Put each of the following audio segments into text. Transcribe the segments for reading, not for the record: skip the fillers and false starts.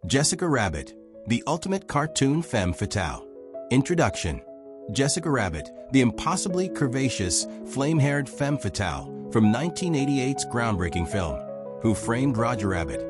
Jessica Rabbit, the ultimate cartoon femme fatale. Introduction. Jessica Rabbit, the impossibly curvaceous, flame-haired femme fatale from 1988's groundbreaking film, Who Framed Roger Rabbit,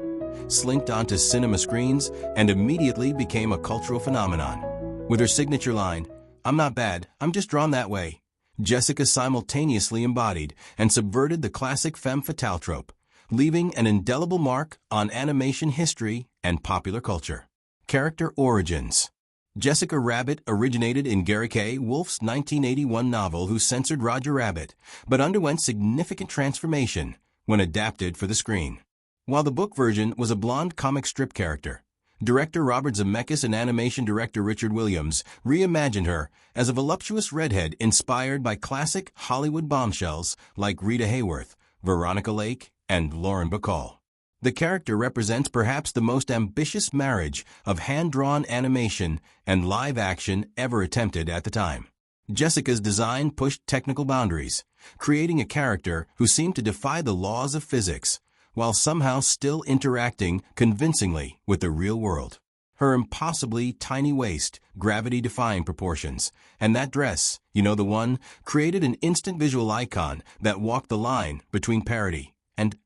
slinked onto cinema screens and immediately became a cultural phenomenon. With her signature line, "I'm not bad, I'm just drawn that way," Jessica simultaneously embodied and subverted the classic femme fatale trope, leaving an indelible mark on animation history and popular culture. Character origins. Jessica Rabbit originated in Gary K. Wolfe's 1981 novel Who Censored Roger Rabbit, but underwent significant transformation when adapted for the screen. While the book version was a blonde comic strip character, director Robert Zemeckis and animation director Richard Williams reimagined her as a voluptuous redhead inspired by classic Hollywood bombshells like Rita Hayworth, Veronica Lake, and Lauren Bacall. The character represents perhaps the most ambitious marriage of hand-drawn animation and live action ever attempted at the time. Jessica's design pushed technical boundaries, creating a character who seemed to defy the laws of physics, while somehow still interacting convincingly with the real world. Her impossibly tiny waist, gravity-defying proportions, and that dress, the one, created an instant visual icon that walked the line between parody and,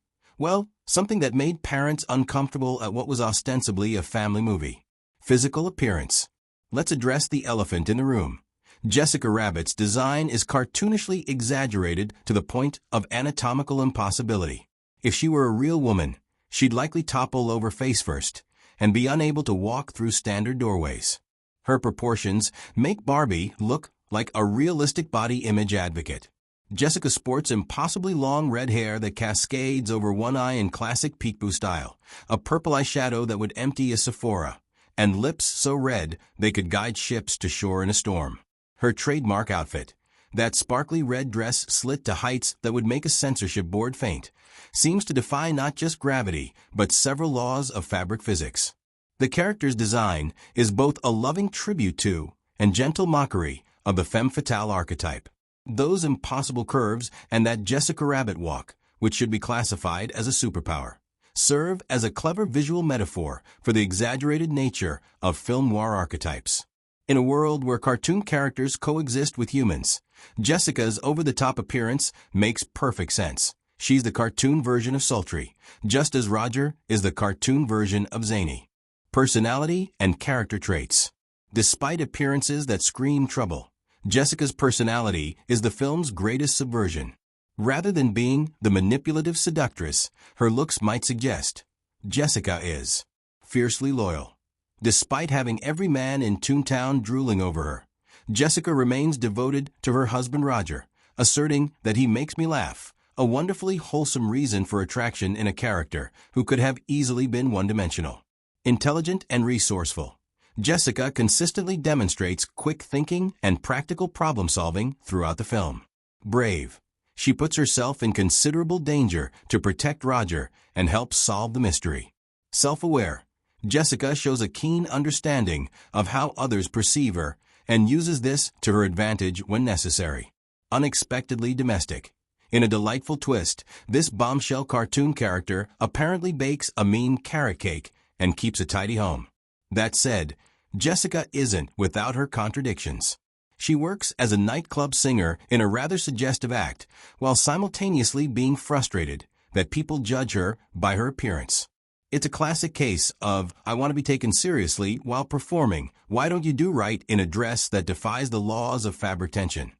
something that made parents uncomfortable at what was ostensibly a family movie. Physical appearance. Let's address the elephant in the room. Jessica Rabbit's design is cartoonishly exaggerated to the point of anatomical impossibility. If she were a real woman, she'd likely topple over face first and be unable to walk through standard doorways. Her proportions make Barbie look like a realistic body image advocate. Jessica sports impossibly long red hair that cascades over one eye in classic peekaboo style, a purple eyeshadow that would empty a Sephora, and lips so red they could guide ships to shore in a storm. Her trademark outfit, that sparkly red dress slit to heights that would make a censorship board faint, seems to defy not just gravity, but several laws of fabric physics. The character's design is both a loving tribute to and gentle mockery of the femme fatale archetype. Those impossible curves and that Jessica Rabbit walk, which should be classified as a superpower, serve as a clever visual metaphor for the exaggerated nature of film noir archetypes. In a world where cartoon characters coexist with humans, Jessica's over-the-top appearance makes perfect sense. She's the cartoon version of sultry, just as Roger is the cartoon version of zany. Personality and character traits. Despite appearances that scream trouble, Jessica's personality is the film's greatest subversion. Rather than being the manipulative seductress her looks might suggest, Jessica is fiercely loyal. Despite having every man in Toontown drooling over her, Jessica remains devoted to her husband Roger, asserting that he makes me laugh, a wonderfully wholesome reason for attraction in a character who could have easily been one-dimensional. Intelligent and resourceful, Jessica consistently demonstrates quick thinking and practical problem-solving throughout the film. Brave, she puts herself in considerable danger to protect Roger and help solve the mystery. Self-aware, Jessica shows a keen understanding of how others perceive her and uses this to her advantage when necessary. Unexpectedly domestic. In a delightful twist, this bombshell cartoon character apparently bakes a mean carrot cake and keeps a tidy home. That said, Jessica isn't without her contradictions. She works as a nightclub singer in a rather suggestive act, while simultaneously being frustrated that people judge her by her appearance. It's a classic case of, I want to be taken seriously while performing, why don't you do right in a dress that defies the laws of fabric tension?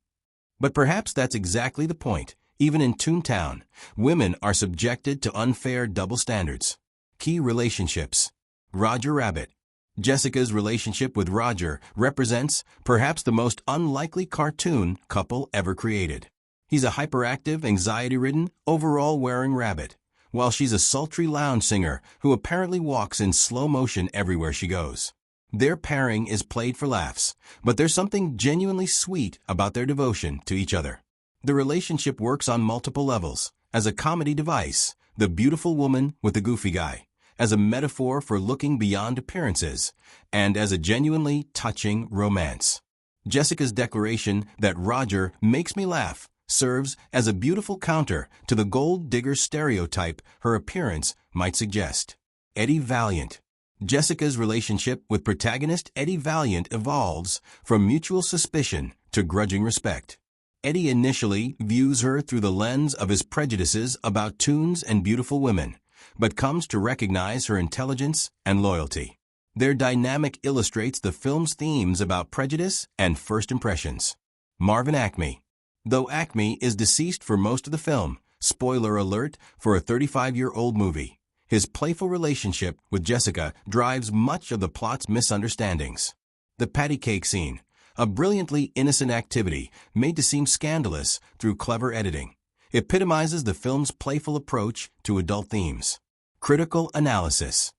But perhaps that's exactly the point. Even in Toontown, women are subjected to unfair double standards. Key relationships. Roger Rabbit. Jessica's relationship with Roger represents perhaps the most unlikely cartoon couple ever created. He's a hyperactive, anxiety-ridden, overall-wearing rabbit, while she's a sultry lounge singer who apparently walks in slow motion everywhere she goes. Their pairing is played for laughs, but there's something genuinely sweet about their devotion to each other. The relationship works on multiple levels, as a comedy device, the beautiful woman with the goofy guy, as a metaphor for looking beyond appearances, and as a genuinely touching romance. Jessica's declaration that Roger makes me laugh serves as a beautiful counter to the gold digger stereotype her appearance might suggest. Eddie Valiant. Jessica's relationship with protagonist Eddie Valiant evolves from mutual suspicion to grudging respect. Eddie initially views her through the lens of his prejudices about tunes and beautiful women, but comes to recognize her intelligence and loyalty. Their dynamic illustrates the film's themes about prejudice and first impressions. Marvin Acme. Though Acme is deceased for most of the film, spoiler alert for a 35-year-old movie, his playful relationship with Jessica drives much of the plot's misunderstandings. The patty cake scene, a brilliantly innocent activity made to seem scandalous through clever editing, epitomizes the film's playful approach to adult themes. Critical analysis.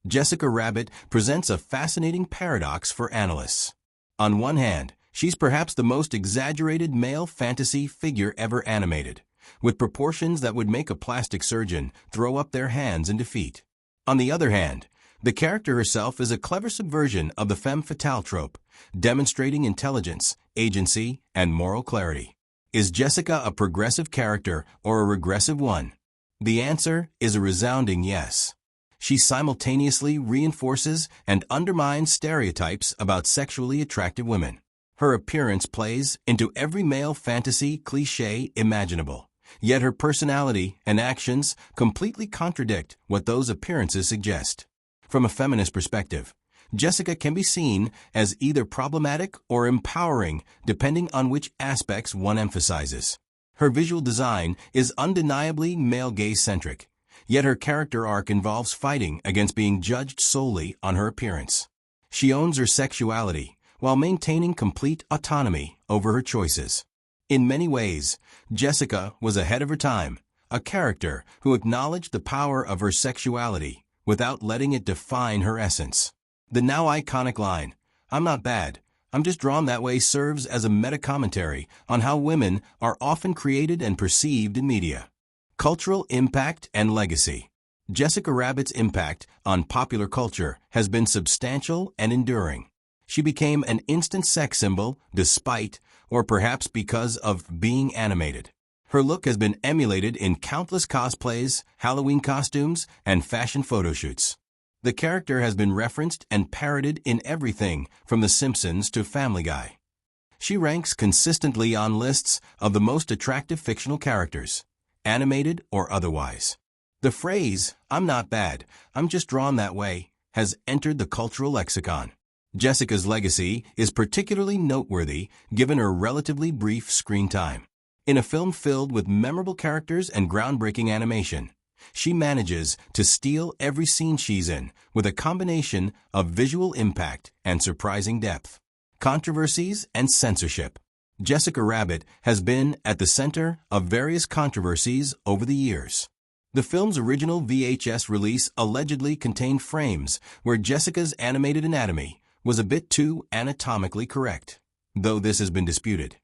Jessica Rabbit presents a fascinating paradox for analysts. On one hand, she's perhaps the most exaggerated male fantasy figure ever animated, with proportions that would make a plastic surgeon throw up their hands in defeat. On the other hand, the character herself is a clever subversion of the femme fatale trope, demonstrating intelligence, agency, and moral clarity. Is Jessica a progressive character or a regressive one? The answer is a resounding yes. She simultaneously reinforces and undermines stereotypes about sexually attractive women. Her appearance plays into every male fantasy cliché imaginable, yet her personality and actions completely contradict what those appearances suggest. From a feminist perspective, Jessica can be seen as either problematic or empowering depending on which aspects one emphasizes. Her visual design is undeniably male gaze-centric, yet her character arc involves fighting against being judged solely on her appearance. She owns her sexuality while maintaining complete autonomy over her choices. In many ways, Jessica was ahead of her time, a character who acknowledged the power of her sexuality without letting it define her essence. The now iconic line, "I'm not bad, I'm just drawn that way," serves as a meta-commentary on how women are often created and perceived in media. Cultural impact and legacy. Jessica Rabbit's impact on popular culture has been substantial and enduring. She became an instant sex symbol despite, or perhaps because of, being animated. Her look has been emulated in countless cosplays, Halloween costumes, and fashion photoshoots. The character has been referenced and parodied in everything from The Simpsons to Family Guy. She ranks consistently on lists of the most attractive fictional characters, animated or otherwise. The phrase, "I'm not bad, I'm just drawn that way," has entered the cultural lexicon. Jessica's legacy is particularly noteworthy given her relatively brief screen time. In a film filled with memorable characters and groundbreaking animation, she manages to steal every scene she's in with a combination of visual impact and surprising depth. Controversies and censorship. Jessica Rabbit has been at the center of various controversies over the years. The film's original VHS release allegedly contained frames where Jessica's animated anatomy was a bit too anatomically correct, though this has been disputed.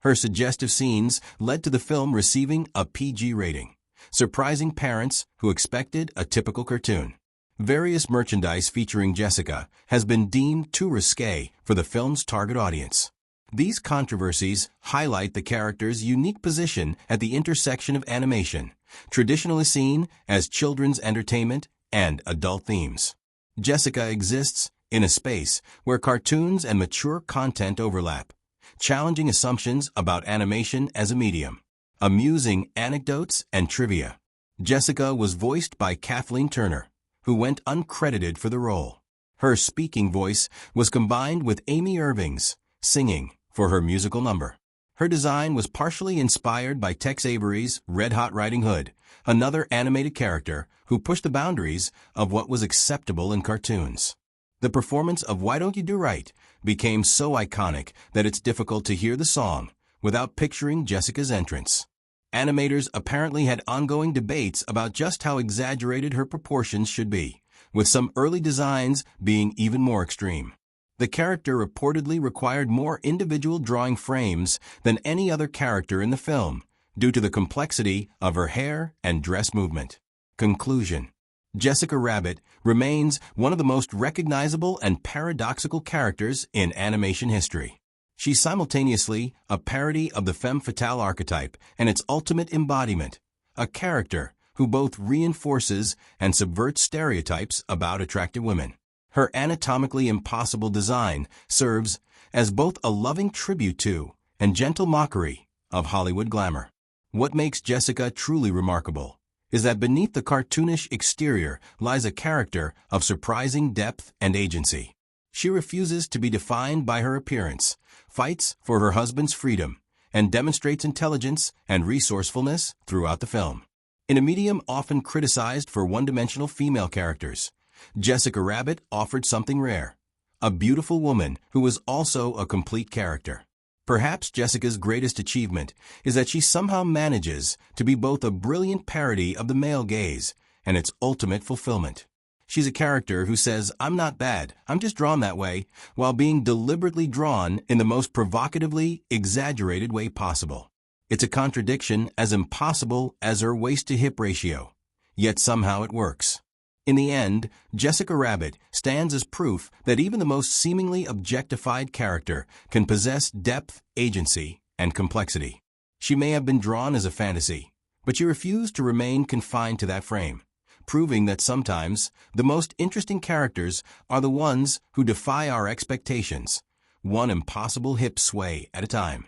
Her suggestive scenes led to the film receiving a PG rating, surprising parents who expected a typical cartoon. Various merchandise featuring Jessica has been deemed too risque for the film's target audience. These controversies highlight the character's unique position at the intersection of animation, traditionally seen as children's entertainment, and adult themes. Jessica exists in a space where cartoons and mature content overlap, challenging assumptions about animation as a medium. Amusing anecdotes and trivia. Jessica was voiced by Kathleen Turner, who went uncredited for the role. Her speaking voice was combined with Amy Irving's singing for her musical number. Her design was partially inspired by Tex Avery's Red Hot Riding Hood, another animated character who pushed the boundaries of what was acceptable in cartoons. The performance of Why Don't You Do Right became so iconic that it's difficult to hear the song without picturing Jessica's entrance. Animators apparently had ongoing debates about just how exaggerated her proportions should be, with some early designs being even more extreme. The character reportedly required more individual drawing frames than any other character in the film, due to the complexity of her hair and dress movement. Conclusion. Jessica Rabbit remains one of the most recognizable and paradoxical characters in animation history. She's simultaneously a parody of the femme fatale archetype and its ultimate embodiment, a character who both reinforces and subverts stereotypes about attractive women. Her anatomically impossible design serves as both a loving tribute to and gentle mockery of Hollywood glamour. What makes Jessica truly remarkable is that beneath the cartoonish exterior lies a character of surprising depth and agency. She refuses to be defined by her appearance, fights for her husband's freedom, and demonstrates intelligence and resourcefulness throughout the film. In a medium often criticized for one-dimensional female characters, Jessica Rabbit offered something rare, a beautiful woman who was also a complete character. Perhaps Jessica's greatest achievement is that she somehow manages to be both a brilliant parody of the male gaze and its ultimate fulfillment. She's a character who says, "I'm not bad, I'm just drawn that way," while being deliberately drawn in the most provocatively exaggerated way possible. It's a contradiction as impossible as her waist-to-hip ratio, yet somehow it works. In the end, Jessica Rabbit stands as proof that even the most seemingly objectified character can possess depth, agency, and complexity. She may have been drawn as a fantasy, but she refused to remain confined to that frame, proving that sometimes the most interesting characters are the ones who defy our expectations, one impossible hip sway at a time.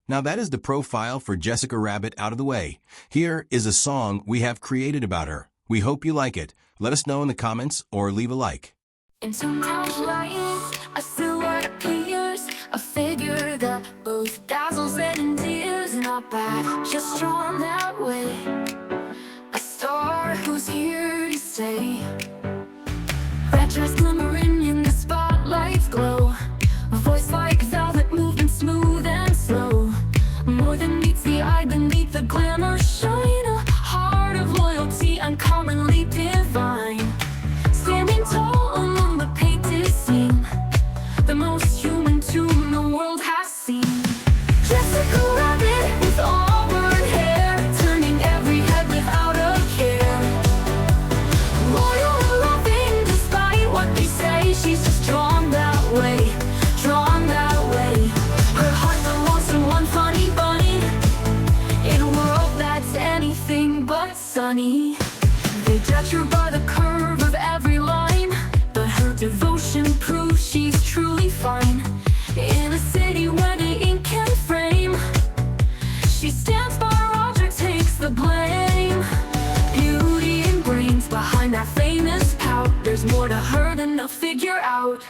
Now that is the profile for Jessica Rabbit out of the way. Here is a song we have created about her. We hope you like it. Let us know in the comments or leave a like. In sometimes life, a silhouette appears, a figure that both dazzles and endears. Not bad, just drawn that way, a star who's here to stay. Red dress glimmering in the spotlight's glow, a voice like velvet, moving smooth and slow. More than meets the eye beneath the glamour shine, a heart of loyalty uncommonly divine. Standing tall among the painted scene, the most human tune the world has seen. Jessica Rabbit with auburn hair, turning every head without a care. Loyal and loving despite what they say, she's just drawn that way, drawn that way. Her heart belongs to one funny bunny in a world that's anything but sunny. They judge her by the curve of every line, but her devotion proves she's truly fine. In a city where the ink can frame, she stands by her object, takes the blame. Beauty and brains behind that famous pout, there's more to her than they'll figure out.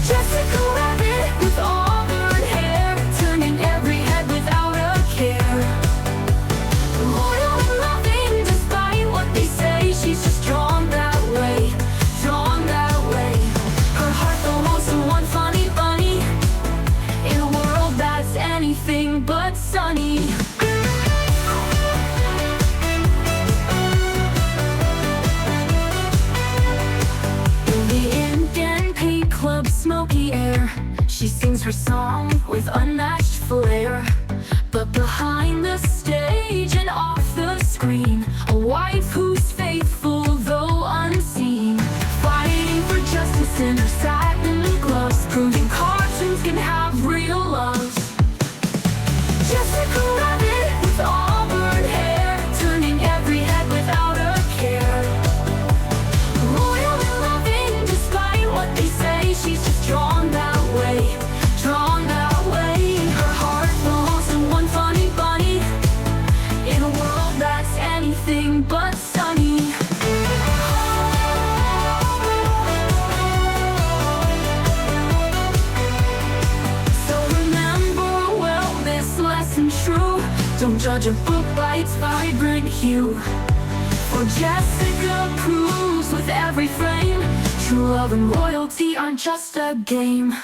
Jessica Rabbit with auburn hair, turning every head without a care. Loyal and loving despite what they say, she's just drawn that way, drawn that way. Her heart belongs to one funny bunny in a world that's anything but sunny. In the Indian Paint Club smoky air, she sings her song with unmatched flair. But behind the stage and off the screen, a wife who's faithful though unseen, fighting for justice in her satin gloves, proving cartoons can have real loves. Jessica Rabbit with auburn hair, turning every head without a care. Loyal and loving despite what they say, she's just drawn that way, drawn that way. Her heart belongs to one funny bunny in a world that's anything but sunny. So remember well this lesson true, don't judge a book by its vibrant hue. For Jessica proves with every frame, true love and loyalty aren't just a game.